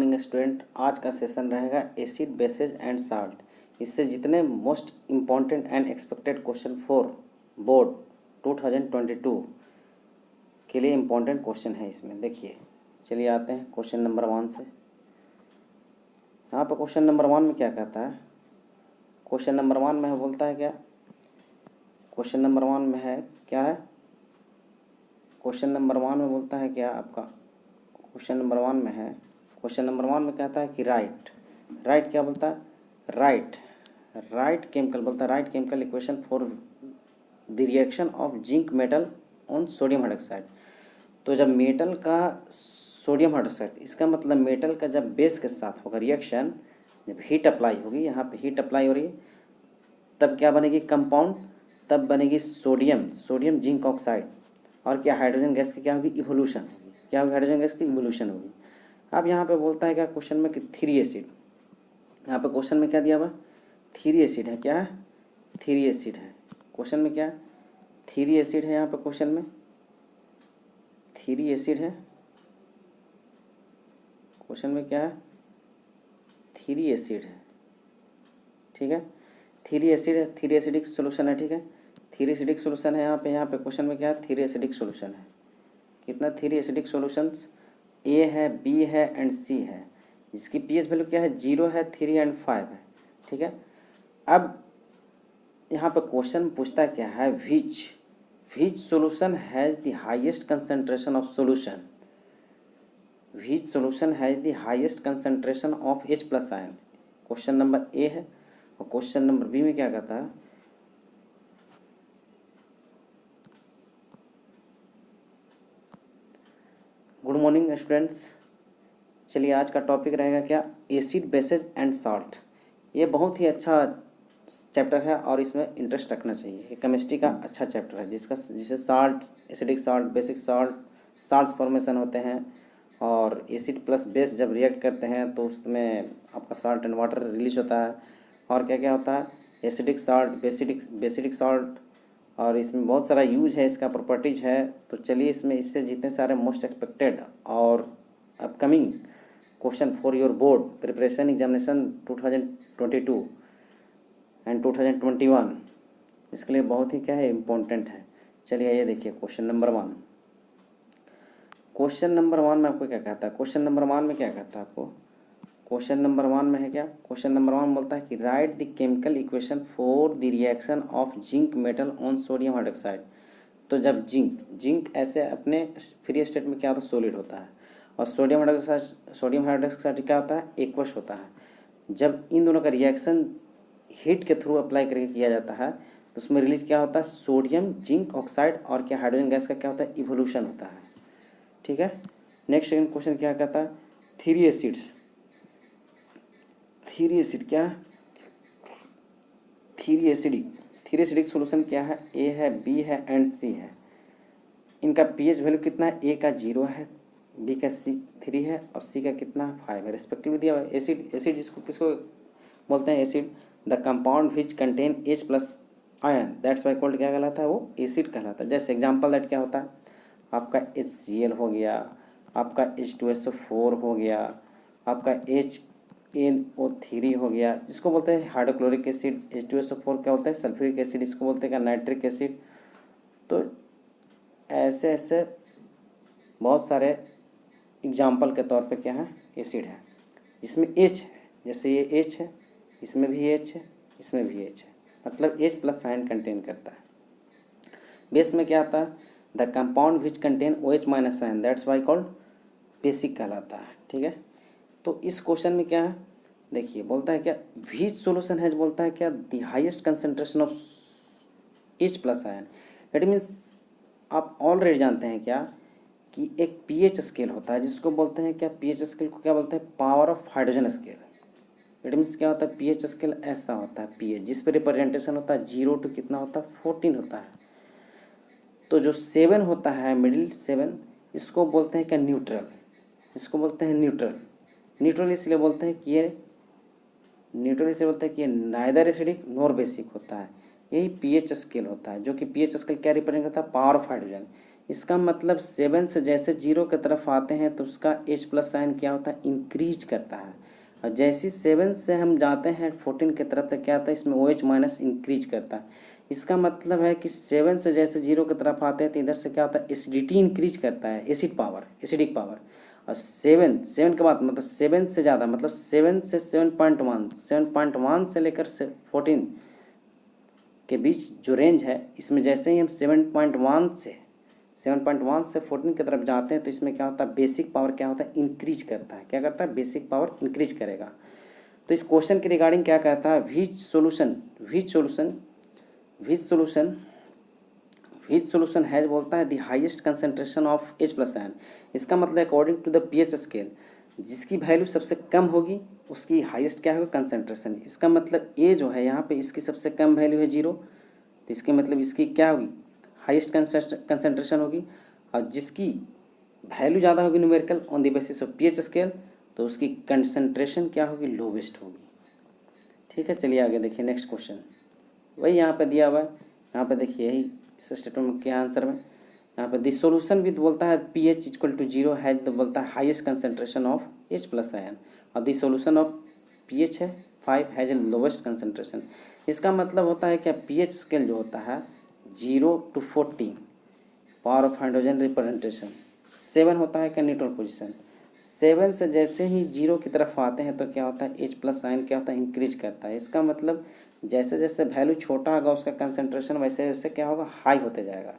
Morning student. आज का session रहेगा एसिड बेसेज एंड साल्ट। इससे जितने most important and expected question for board 2022 के लिए इम्पॉर्टेंट क्वेश्चन है इसमें। देखिए, चलिए आते हैं क्वेश्चन नंबर 1 से। यहाँ पर क्वेश्चन नंबर 1 में क्या कहता है? क्वेश्चन नंबर 1 में है, बोलता है क्या? क्वेश्चन नंबर 1 में है क्या है? क्वेश्चन नंबर 1 में बोलता है क्या आपका? क्वेश्चन नंबर 1 में है, क्वेश्चन नंबर 1 में कहता है कि राइट क्या बोलता है? राइट केमिकल बोलता है, right chemical equation for the reaction of zinc metal on sodium hydroxide. तो जब मेटल का सोडियम हाइड्रोक्साइड, इसका मतलब मेटल का जब बेस के साथ होगा रिएक्शन, जब हीट अप्लाई होगी, यहाँ पे हीट अप्लाई हो रही है, तब क्या बनेगी कंपाउंड? तब बनेगी सोडियम जिंक ऑक्साइड। और क्या हाइड्रोजन गैस की क्या होगी? इवोल्यूशन होगी। क्या होगी? हाइड्रोजन गैस की इवोल्यूशन होगी। अब यहाँ पे बोलता है क्या क्वेश्चन में कि 3 एसिड, यहाँ पे क्वेश्चन में क्या दिया हुआ? 3 एसिड है। क्या है? 3 एसिड है। क्वेश्चन में क्या है? 3 एसिड है। यहाँ पे क्वेश्चन में 3 एसिड है। क्वेश्चन में क्या है? 3 एसिड है। ठीक है, 3 एसिड है, 3 एसिडिक सोल्यूशन है। ठीक है, 3 एसिडिक सोल्यूशन है यहाँ पे क्वेश्चन में क्या है? 3 एसिडिक सोल्यूशन है। कितना? 3 एसिडिक सोल्यूशंस ए है, बी है एंड सी है, जिसकी पीएच वैल्यू क्या है? 0 है, 3 एंड 5 है। ठीक है, अब यहाँ पे क्वेश्चन पूछता क्या है? Which solution has the highest concentration of solution? Which solution has the highest concentration of H+ ion? Question number A है। और क्वेश्चन नंबर बी में क्या कहता है? Good morning students. चलिए, आज का टॉपिक रहेगा क्या? Acid bases and salt. ये बहुत ही अच्छा चैप्टर है और इसमें इंटरेस्ट रखना चाहिए। ये केमिस्ट्री का अच्छा चैप्टर है जिसे salt, acidic salt, basic salt, salts formation होते हैं, और एसिड प्लस बेस जब रिएक्ट करते हैं तो उसमें आपका साल्ट एंड वाटर रिलीज होता है। और क्या क्या होता है? एसिडिक साल्ट, बेसिडिक साल्ट, और इसमें बहुत सारा यूज है, इसका प्रॉपर्टीज है। तो चलिए, इससे जितने सारे मोस्ट एक्सपेक्टेड और upcoming question for your board preparation examination 2022 and 2021, इसके लिए बहुत ही क्या है? इम्पोर्टेंट है। चलिए ये देखिए क्वेश्चन नंबर 1। क्वेश्चन नंबर 1 में आपको क्या कहता है? क्वेश्चन नंबर 1 में क्या कहता है आपको? क्वेश्चन नंबर 1 में है क्या? क्वेश्चन नंबर 1 बोलता है कि right the chemical equation for the reaction of zinc metal on sodium hydroxide. तो जब जिंक ऐसे अपने फ्री स्टेट में क्या होता है? सॉलिड होता है। और सोडियम हाइड्रोक्साइड क्या होता है? एक्वस होता है। जब इन दोनों का रिएक्शन हीट के थ्रू अप्लाई करके किया जाता है तो उसमें रिलीज क्या होता है? Sodium zinc oxide. और क्या? हाइड्रोजन गैस का क्या होता है? इवोल्यूशन होता है। ठीक है, नेक्स्ट सेकंड क्वेश्चन क्या कहता है? 3 एसिड क्या है? 3 एसिडिक सोल्यूशन क्या है? ए है, बी है एंड सी है। इनका पीएच वैल्यू कितना है? ए का 0 है, बी का 3 है और सी का कितना? 5 है रिस्पेक्टिवली दिया हुआ है। एसिड जिसको किसको बोलते हैं? Acid the compound which contain H+ ion, that's why called क्या कहलाता है? वो एसिड कहलाता है। जैसे एग्जांपल दैट क्या होता है? आपका HCl हो गया, आपका H2SO4 हो गया, आपका HNO3 हो गया, जिसको बोलते हैं हाइड्रोक्लोरिक एसिड। H2SO4 क्या होता है? Sulphuric acid. इसको बोलते हैं क्या? Nitric acid. तो ऐसे ऐसे बहुत सारे एग्जाम्पल के तौर पे क्या है? एसिड है जिसमें H है। जैसे ये H है, इसमें भी H है, इसमें भी H है, मतलब H+ आयन कंटेन करता है। बेस में क्या आता है? The compound which contain OH- ion, that's why called basic कहलाता है। ठीक है, तो इस क्वेश्चन में क्या है? देखिए, बोलता है क्या? विच सोल्यूशन है, बोलता है क्या? The highest concentration of H+ ion. It means आप ऑलरेडी जानते हैं क्या कि एक पीएच स्केल होता है जिसको बोलते हैं क्या? पीएच स्केल को क्या बोलते हैं? Power of hydrogen scale. It means क्या होता है? पीएच स्केल ऐसा होता है, पीएच जिस पर रिप्रेजेंटेशन होता है 0 to कितना होता है? 14 होता है। तो जो 7 होता है, मिडिल 7, इसको बोलते हैं क्या? न्यूट्रल। इसको बोलते हैं न्यूट्रल इसलिए बोलते हैं कि ये नाइदर एसिडिक नॉर बेसिक होता है। यही पीएच स्केल होता है, जो कि पीएच स्केल क्या रिप्रेजेंट करता है? Power of hydrogen. इसका मतलब 7 से जैसे 0 की तरफ आते हैं तो उसका H प्लस साइन क्या होता है, इंक्रीज करता है। और जैसे 7 से हम जाते हैं 14 की तरफ तो क्या होता है, इसमें OH माइनस इंक्रीज करता है। इसका मतलब है कि 7 से जैसे 0 की तरफ आते हैं तो इधर से क्या होता है, एसिडिटी इंक्रीज करता है, एसिडिक पावर। और 7 के बाद मतलब 7 से ज़्यादा मतलब 7 से 7.1 से लेकर 14 के बीच जो रेंज है, इसमें जैसे ही हम 7.1 से 14 की तरफ जाते हैं तो इसमें क्या होता है, बेसिक पावर क्या होता है, इंक्रीज करता है। क्या करता है, बेसिक पावर इंक्रीज करेगा। तो इस क्वेश्चन के रिगार्डिंग क्या कहता है, व्हिच सोल्यूशन हैज बोलता है the highest concentration of H plus ion. इसका मतलब according to the pH scale, जिसकी वैल्यू सबसे कम होगी उसकी हाईएस्ट क्या होगा, कंसंट्रेशन। इसका मतलब A जो है यहाँ पे इसकी सबसे कम वैल्यू है 0, तो इसके मतलब इसकी क्या होगी, हाईएस्ट कंसंट्रेशन होगी। और जिसकी वैल्यू ज़्यादा होगी numerical on the basis of pH scale, तो उसकी कंसंट्रेशन क्या होगी, लोवेस्ट होगी। ठीक है, चलिए आगे देखिए नेक्स्ट क्वेश्चन। वही यहाँ पे दिया हुआ है, यहाँ पे देखिए यही इस स्टेटमेंट में क्या आंसर में, यहाँ पे दिस सोल्यूशन विद बोलता है pH इक्वल टू 0 हैज बोलता है highest concentration of H plus ion, और दिस सोल्यूशन ऑफ pH है 5 हैज ए लोवेस्ट कंसंट्रेशन। इसका मतलब होता है क्या, pH स्केल जो होता है 0 to 14 power of hydrogen representation, 7 होता है क्या, न्यूट्रल पोजीशन। 7 से जैसे ही 0 की तरफ आते हैं तो क्या होता है, H प्लस साइन क्या होता है, इंक्रीज करता है। इसका मतलब जैसे जैसे वैल्यू छोटा होगा उसका कंसंट्रेशन वैसे वैसे क्या होगा, हाई होते जाएगा।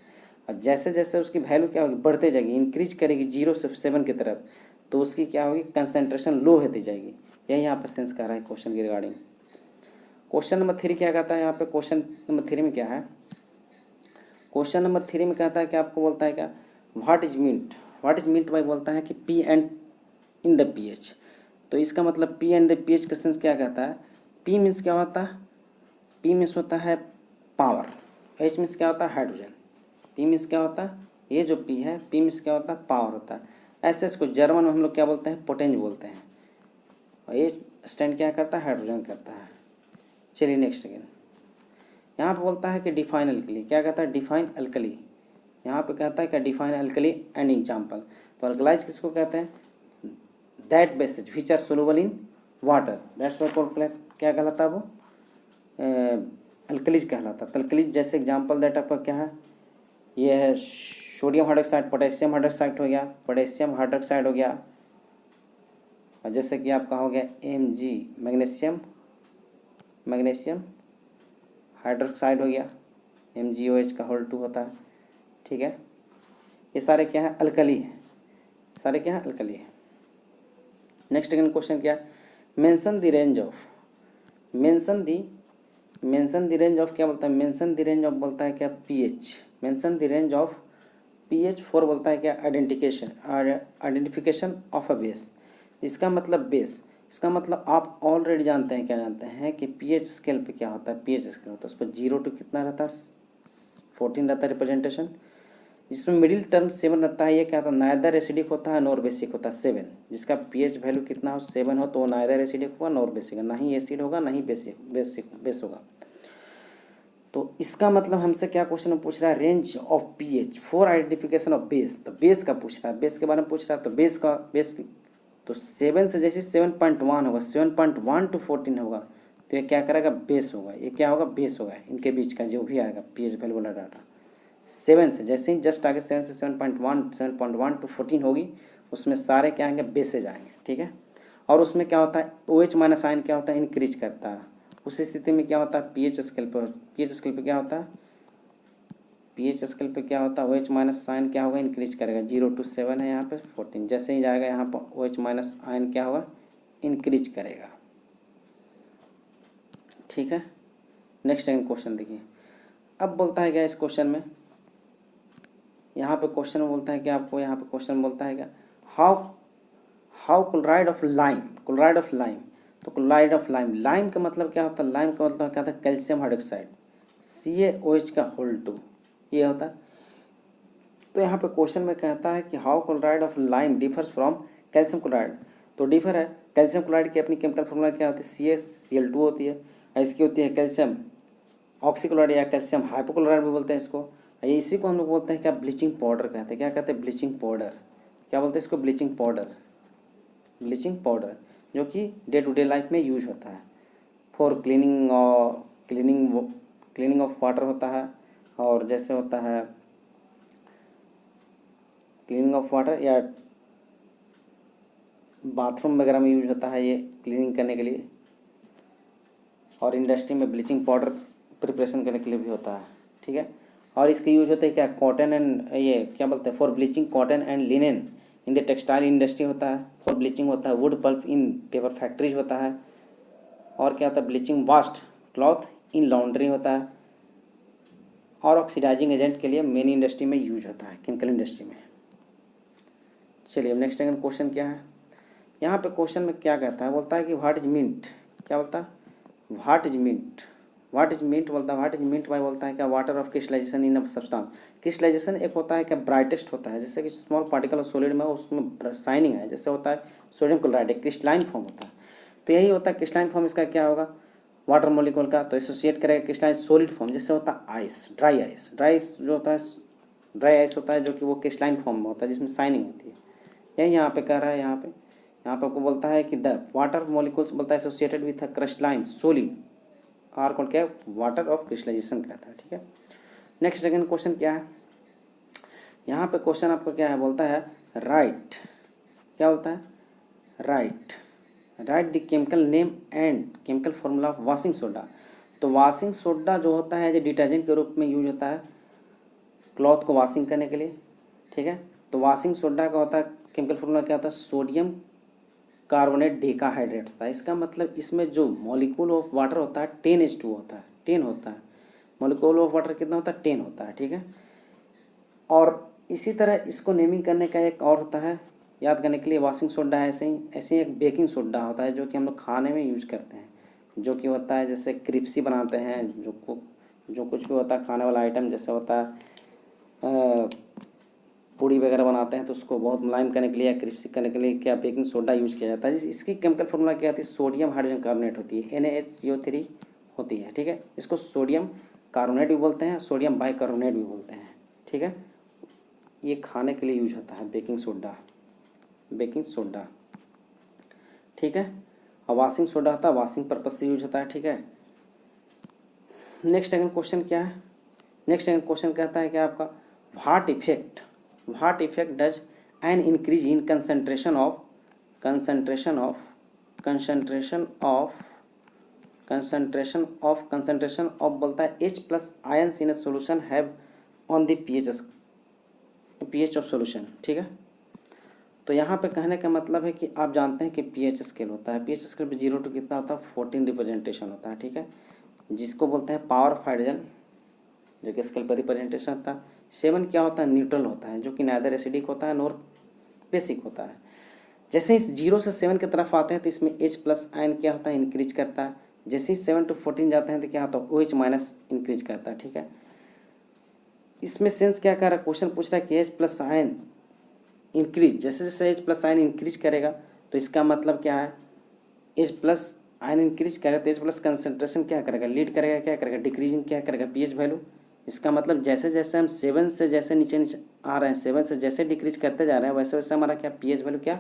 और जैसे जैसे उसकी वैल्यू क्या होगी, बढ़ते जाएगी, इंक्रीज करेगी 0 से 7 की तरफ, तो उसकी क्या होगी, कंसंट्रेशन लो होती जाएगी। यही यहाँ पर सेंस कर रहा है क्वेश्चन के रिगार्डिंग। क्वेश्चन नंबर 3 क्या कहता है, यहाँ पे क्वेश्चन नंबर 3 में क्या है, क्वेश्चन नंबर 3 में कहता है कि आपको बोलता है क्या, व्हाट इज मींट बाय बोलता है कि P and in the pH। तो इसका मतलब पी एंड द pH का सेंस क्या कहता है, पी मीन्स क्या होता है, पी मीन्स होता है पावर, H मीन्स क्या होता है, हाइड्रोजन। पी मीन्स क्या होता है, ये जो पी है, पी मीन्स क्या होता है, पावर होता है। ऐसे इसको जर्मन में हम लोग क्या बोलते हैं, पोटेंज बोलते हैं। और ये स्टैंड क्या करता है, हाइड्रोजन करता है। चलिए नेक्स्ट अगेन, यहाँ पे बोलता है कि डिफाइन अल्कली, क्या कहता है, डिफाइन अल्कली। यहाँ पे कहता है क्या, डिफाइन अल्कली एंड एग्जाम्पल। तो अल्कलाइज किसको कहते हैं, that bases which are soluble in water, that's what क्या कहलाता है वो, अल्कलीज कहलाता है। अल्कलीज जैसे एग्जाम्पल दैट आपका क्या है, ये है सोडियम हाइड्रोक्साइड, पोटेशियम हाइड्रोक्साइड हो गया, पोटेशियम हाइड्रोक्साइड हो गया, और जैसे कि आपका हो गया Mg मैग्नीशियम हाइड्रोक्साइड हो गया, MgOH का होल 2 होता है। ठीक है, ये सारे क्या है, अल्कली है, सारे क्या है, अल्कली है। नेक्स्ट अगेन क्वेश्चन क्या है, मेंशन द रेंज ऑफ क्या बोलता है, मेंशन द रेंज ऑफ बोलता है क्या, pH, mention the range of pH for बोलता है क्या, आइडेंटिफिकेशन ऑफ अ बेस। इसका मतलब बेस, इसका मतलब आप ऑलरेडी जानते हैं, क्या जानते हैं कि pH स्केल पे क्या होता है, pH स्केल होता है उस पर 0 to कितना रहता है, 14 रहता है रिप्रेजेंटेशन, जिसमें मिडिल टर्म 7 रहता है। ये क्या होता है, नाइदर एसिडिक होता है नॉर बेसिक होता है। 7 जिसका pH वैल्यू कितना हो, 7 हो, तो वो नाइदर एसिडिक होगा नॉर बेसिक, ना ही एसिड होगा ना ही बेस होगा। तो इसका मतलब हमसे क्या क्वेश्चन में पूछ रहा है, range of pH for identification of base. तो बेस का पूछ रहा है, बेस के बारे में पूछ रहा है। तो बेस तो 7 से जैसे 7.1 होगा, 7.1 to 14 होगा, तो ये क्या करेगा, बेस होगा। ये क्या होगा, बेस होगा। इनके बीच का जो भी आएगा pH वैल्यू वाला डाटा 7 से जैसे ही जस्ट आगे 7 से 7.1 to 14 होगी, उसमें सारे क्या आएंगे, बेसेज आएंगे। ठीक है, और उसमें क्या होता है, OH माइनस आयन क्या होता है, इंक्रीज करता है। उस स्थिति में क्या होता है, pH स्केल पे क्या होता है, pH स्केल पे क्या होता है, OH माइनस आयन क्या होगा, इंक्रीज करेगा। 0 to 7 है यहाँ पे 14, जैसे ही जाएगा यहाँ पर OH माइनस आयन क्या होगा, इंक्रीज करेगा। ठीक है, नेक्स्ट टाइम क्वेश्चन देखिए। अब बोलता है क्या इस क्वेश्चन में, यहाँ पे क्वेश्चन में बोलता है कि आपको यहाँ पे क्वेश्चन बोलता है क्या, हाउ क्लोराइड ऑफ लाइम। तो क्लोराइड ऑफ लाइम का मतलब क्या होता है, लाइम का मतलब क्या होता है, कैल्शियम हाइड्रोक्साइड, CaOH का होल 2, ये होता है। तो यहाँ पे क्वेश्चन में कहता है कि how chloride of lime differs from calcium chloride. तो डिफर है, कैल्शियम क्लोराइड की अपनी केमिकल फॉर्मूला क्या होती है, CaCl2 होती है। इसकी होती है कैल्शियम ऑक्सीक्लोराइड या कैल्शियम हाइपोक्लोराइड भी बोलते हैं इसको। इसी को हम लोग बोलते हैं क्या, ब्लीचिंग पाउडर कहते हैं। क्या कहते हैं, ब्लीचिंग पाउडर। क्या बोलते हैं इसको, ब्लीचिंग पाउडर। ब्लीचिंग पाउडर जो कि डे टू डे लाइफ में यूज होता है फॉर क्लीनिंग और क्लीनिंग ऑफ वाटर होता है, और जैसे होता है क्लीनिंग ऑफ वाटर या बाथरूम वगैरह में यूज होता है ये क्लीनिंग करने के लिए, और इंडस्ट्री में ब्लीचिंग पाउडर प्रिपरेशन करने के लिए भी होता है, ठीक है। और इसका यूज होता है क्या, कॉटन एंड, ये क्या बोलते हैं, for bleaching cotton and linen in the textile industry होता है, फॉर ब्लीचिंग होता है वुड पल्प इन पेपर फैक्ट्रीज होता है, और क्या होता है bleaching vast cloth in laundry होता है, और ऑक्सीडाइजिंग एजेंट के लिए मेन इंडस्ट्री में यूज होता है, केमिकल इंडस्ट्री में। चलिए अब नेक्स्ट क्वेश्चन क्या है, यहाँ पे क्वेश्चन में क्या कहता है, बोलता है कि व्हाट इज मिंट। क्या बोलता है, what is mint. What is mint बोलता है, व्हाट इज मिंट बाय बोलता है क्या, water of crystallisation in a substance. Crystallisation एक होता है क्या, ब्राइटेस्ट होता है, जैसे कि स्मॉल पार्टिकल ऑफ सॉलिड में उसमें शाइनिंग है, जैसे होता है सोडियम क्लोराइड, एक क्रिस्टलाइन फॉर्म होता है। तो यही होता है क्रिस्टलाइन फॉर्म, इसका क्या होगा, वाटर मॉलिक्यूल का, तो एसोसिएट करेगा क्रिस्टलाइन सॉलिड फॉर्म, जैसे होता है ice, dry ice. Dry ice जो होता है, ड्राई आइस होता है जो कि वो क्रिस्टलाइन फॉर्म में होता है, जिसमें शाइनिंग होती है। यही यहाँ पे कह रहा है, यहाँ पे आपको बोलता है कि द वाटर मॉलिक्यूल्स बोलता है associated with a crystalline solid are called क्या है, वाटर ऑफ क्रिस्टलाइजेशन कहता है, ठीक है। नेक्स्ट सेकंड क्वेश्चन क्या है, यहाँ पे क्वेश्चन आपको क्या है, बोलता है राइट। क्या बोलता है, right the chemical name and chemical formula of washing soda. तो वॉशिंग सोडा जो होता है जो डिटर्जेंट के रूप में यूज होता है क्लॉथ को वॉशिंग करने के लिए, ठीक है। तो वॉशिंग सोडा का होता है केमिकल फॉर्मूला क्या होता है, सोडियम कार्बोनेट डेकाहाइड्रेट होता है। इसका मतलब इसमें जो मॉलिक्यूल ऑफ वाटर होता है 10H2 होता है, 10 होता है। मॉलिक्यूल ऑफ वाटर कितना होता है, 10 होता है, ठीक है। और इसी तरह इसको नेमिंग करने का एक और होता है, याद करने के लिए, वॉशिंग सोडा है, ऐसे ही एक बेकिंग सोडा होता है जो कि हम लोग खाने में यूज करते हैं, जो कि होता है जैसे क्रिप्सी बनाते हैं, जो कुछ भी होता है खाने वाला आइटम, जैसे होता है पूड़ी वगैरह बनाते हैं तो उसको बहुत मुलायम करने के लिए या क्रिस्पी करने के लिए क्या बेकिंग सोडा यूज किया जाता है। इसकी केमिकल फॉर्मूला क्या होती है, सोडियम हाइड्रोजन कार्बोनेट होती है, NaHCO3 होती है, ठीक है। इसको सोडियम कार्बोनेट भी बोलते हैं, सोडियम बाइकार्बोनेट भी बोलते हैं, ठीक है। ये खाने के लिए यूज होता है बेकिंग सोडा, ठीक है। और वॉशिंग सोडा होता है वॉशिंग पर्पज से यूज होता है, ठीक है। नेक्स्ट सेकंड क्वेश्चन क्या है, नेक्स्ट सेकंड क्वेश्चन कहता है कि आपका what effect does an increase in concentration of बोलता है H+ ions in a solution have on the pH of solution, ठीक है। तो यहाँ पे कहने का मतलब है कि आप जानते हैं कि pH स्केल होता है, pH स्केल पे 0 to कितना होता है, 14 रिप्रेजेंटेशन होता है, ठीक है, जिसको बोलते हैं पावर ऑफ हाइड्रोजन, जो कि स्केल पर रिप्रेजेंटेशन होता है। 7 क्या होता है, न्यूट्रल होता है, जो कि नाइदर एसिडिक होता है नॉर बेसिक होता है। जैसे ही 0 से 7 की तरफ आते हैं तो इसमें H+ आयन क्या होता है, इंक्रीज करता है। जैसे ही 7 to 14 जाते हैं तो क्या होता है, OH- इंक्रीज करता है, ठीक है। इसमें सेंस क्या कर रहा है, क्वेश्चन पूछ रहा है कि H+ आयन इंक्रीज, जैसे जैसे H+ आयन इंक्रीज करेगा तो इसका मतलब क्या है, H+ आयन इंक्रीज करेगा तो H+ कंसंट्रेशन क्या करेगा, लीड करेगा, क्या करेगा, डिक्रीजिंग क्या करेगा, pH वैल्यू। इसका मतलब जैसे जैसे हम 7 से जैसे नीचे आ रहे हैं, 7 से जैसे डिक्रीज करते जा रहे हैं, वैसे वैसे हमारा क्या pH वैल्यू क्या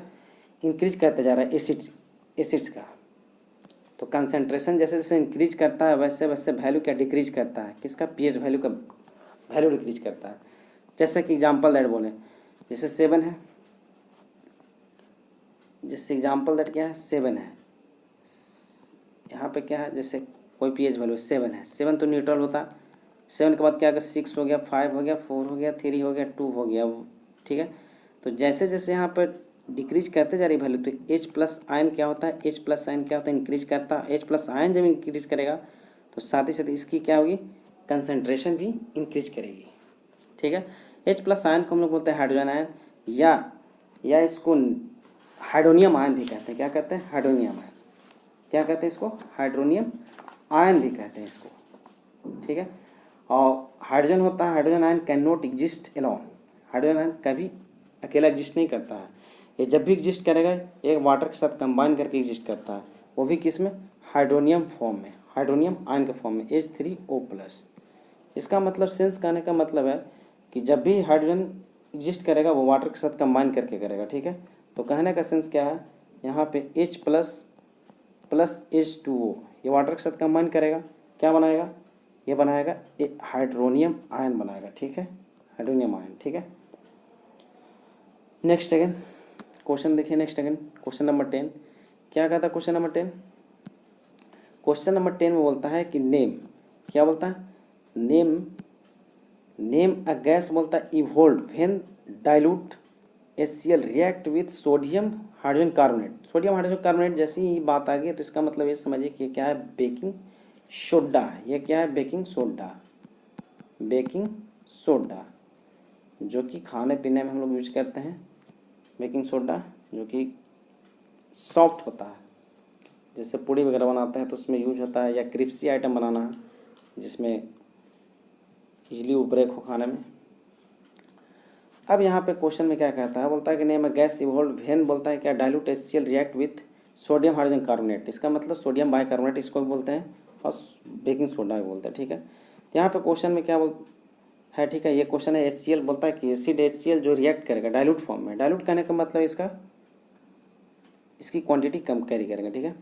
इंक्रीज करते जा रहा है एसिड्स का। तो कंसंट्रेशन जैसे जैसे इंक्रीज करता है वैसे वैसे वैल्यू क्या डिक्रीज करता है, किसका, pH वैल्यू का वैल्यू डिक्रीज करता है। जैसे कि एग्जाम्पल दैट बोले, जैसे 7 है, जैसे एग्जाम्पल दैट क्या है, 7 है, यहाँ पे क्या है, जैसे कोई pH वैल्यू 7 है, 7 तो न्यूट्रल होता है। 7 के बाद क्या होगा, 6 हो गया, 5 हो गया, 4 हो गया, 3 हो गया, 2 हो गया, ठीक है। तो जैसे जैसे यहाँ पर डिक्रीज करते जा रही वैल्यू, तो H+ आयन क्या होता है, H+ आयन क्या होता है, इंक्रीज करता है। H+ आयन जब इंक्रीज करेगा तो साथ ही साथ इसकी क्या होगी, कंसंट्रेशन भी इंक्रीज करेगी, ठीक है। H+ आयन को हम लोग बोलते हैं हाइड्रोजन आयन, या इसको हाइड्रोनियम आयन भी कहते हैं। क्या कहते हैं, हाइड्रोनियम आयन। क्या कहते हैं इसको, हाइड्रोनियम आयन भी कहते हैं इसको, ठीक है। और हाइड्रोजन होता है, hydrogen ion cannot exist alone. Hydrogen ion कभी अकेला एग्जिस्ट नहीं करता है, ये जब भी एग्जिस्ट करेगा एक वाटर के साथ कंबाइन करके एग्जिस्ट करता है, वो भी किस में, हाइड्रोनियम फॉर्म में, हाइड्रोनियम आयन के फॉर्म में, H3O+, इसका मतलब सेंस कहने का मतलब है कि जब भी हाइड्रोजन एग्जिस्ट करेगा वो वाटर के साथ कंबाइन करके करेगा, ठीक है। तो कहने का सेंस क्या है, यहाँ पे H प्लस H2O ये वाटर के साथ कंबाइन करेगा, क्या बनाएगा, ये बनाएगा हाइड्रोनियम आयन बनाएगा, ठीक है, हाइड्रोनियम आयन, ठीक है। नेक्स्ट अगेन क्वेश्चन देखिए, नेक्स्ट अगेन क्वेश्चन नंबर 10 क्या कहता है, क्वेश्चन नंबर 10 में बोलता है कि नेम, क्या बोलता है, नेम अ गैस बोलता है evolve when dilute HCl react with sodium hydrogen carbonate. Sodium hydrogen carbonate जैसी ही बात आ गई तो इसका मतलब ये समझिए कि क्या है, बेकिंग सोडा है। ये क्या है, बेकिंग सोडा, बेकिंग सोडा जो कि खाने पीने में हम लोग यूज करते हैं। बेकिंग सोडा जो कि सॉफ्ट होता है, जैसे पूड़ी वगैरह बनाते हैं तो उसमें यूज होता है, या क्रिस्पी आइटम बनाना है जिसमें इजली वो ब्रेक हो खाने में। अब यहाँ पे क्वेश्चन में क्या कहता है, बोलता है कि name a gas evolve when बोलता है क्या, dilute HCl react with sodium hydrogen carbonate. इसका मतलब सोडियम बाइकार्बोनेट इसको भी बोलते हैं और बेकिंग सोडा भी बोलते हैं, ठीक है। तो यहाँ पे क्वेश्चन में क्या है, ठीक है, ये क्वेश्चन है HCl बोलता है कि एसिड HCl जो रिएक्ट करेगा डाइल्यूट फॉर्म में, डाइल्यूट करने का मतलब इसकी क्वांटिटी कम कैरी करेगा, ठीक है।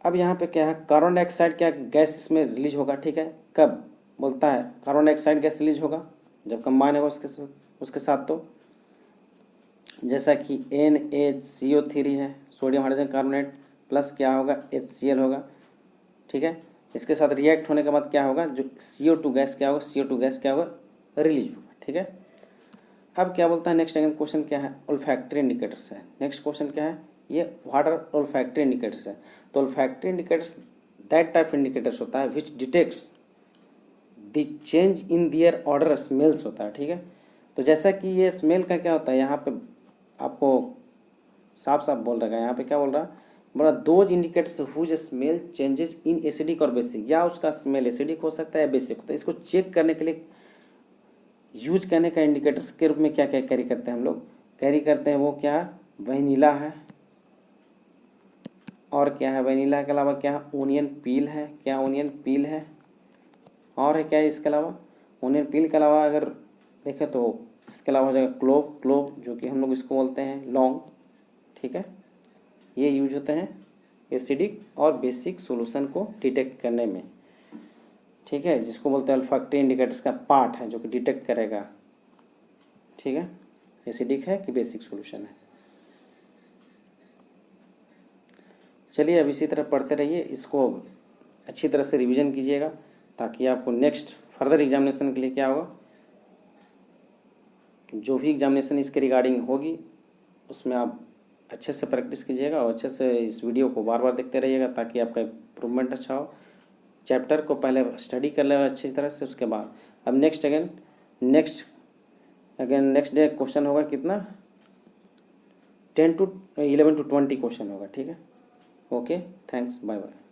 अब यहाँ पे क्या है, कार्बन डाइऑक्साइड क्या गैस इसमें रिलीज होगा, ठीक है। कब बोलता है कार्बन डाइऑक्साइड गैस रिलीज होगा, जब कंबाइन होगा उसके साथ। तो जैसा कि NaCO3 है, सोडियम हाइड्रोजन कार्बोनेट, प्लस क्या होगा, HCl होगा, ठीक है। इसके साथ रिएक्ट होने के बाद क्या होगा, जो CO2 गैस क्या होगा, CO2 गैस क्या होगा, रिलीज होगा, ठीक है। अब क्या बोलता है नेक्स्ट क्वेश्चन क्या है, ओल्फैक्टरी इंडिकेटर्स है। नेक्स्ट क्वेश्चन क्या है, ये व्हाट आर ओल्फैक्टरी इंडिकेटर्स है। तो olfactory indicators that type indicators होता है which detects the change in their odour smells होता है, ठीक है। तो जैसा कि ये स्मेल का क्या होता है, यहाँ पे आपको साफ साफ बोल रहा है, यहाँ पे क्या बोल रहा, those indicators whose smell changes in acidic और बेसिक, या उसका स्मेल एसिडिक हो सकता है या बेसिक होता है। इसको चेक करने के लिए यूज करने का इंडिकेटर्स के रूप में क्या क्या कैरी करते हैं हम लोग, कैरी करते हैं वो क्या है, वनीला है, और क्या है, वनीला के अलावा क्या है, ओनियन पील है, क्या ओनियन पील है, और है क्या है इसके अलावा, ओनियन पील के अलावा अगर देखें तो इसके अलावा हो जाएगा क्लोव जो कि हम लोग इसको बोलते हैं लौंग, ठीक है। ये यूज होते हैं एसिडिक और बेसिक सॉल्यूशन को डिटेक्ट करने में, ठीक है, जिसको बोलते हैं ओल्फैक्टरी इंडिकेटर्स का पार्ट है जो कि डिटेक्ट करेगा, ठीक है, एसिडिक है कि बेसिक सॉल्यूशन है। चलिए अब इसी तरह पढ़ते रहिए, इसको अच्छी तरह से रिवीजन कीजिएगा ताकि आपको नेक्स्ट फर्दर एग्जामिनेशन के लिए क्या होगा, जो भी एग्जामिनेशन इसके रिगार्डिंग होगी उसमें आप अच्छे से प्रैक्टिस कीजिएगा और अच्छे से इस वीडियो को बार बार देखते रहिएगा ताकि आपका इम्प्रूवमेंट अच्छा हो। चैप्टर को पहले स्टडी कर लेगा अच्छी तरह से, उसके बाद अब नेक्स्ट डे क्वेश्चन होगा कितना, 10 to 11 to 20 क्वेश्चन होगा, ठीक है। Okay, thanks, bye bye.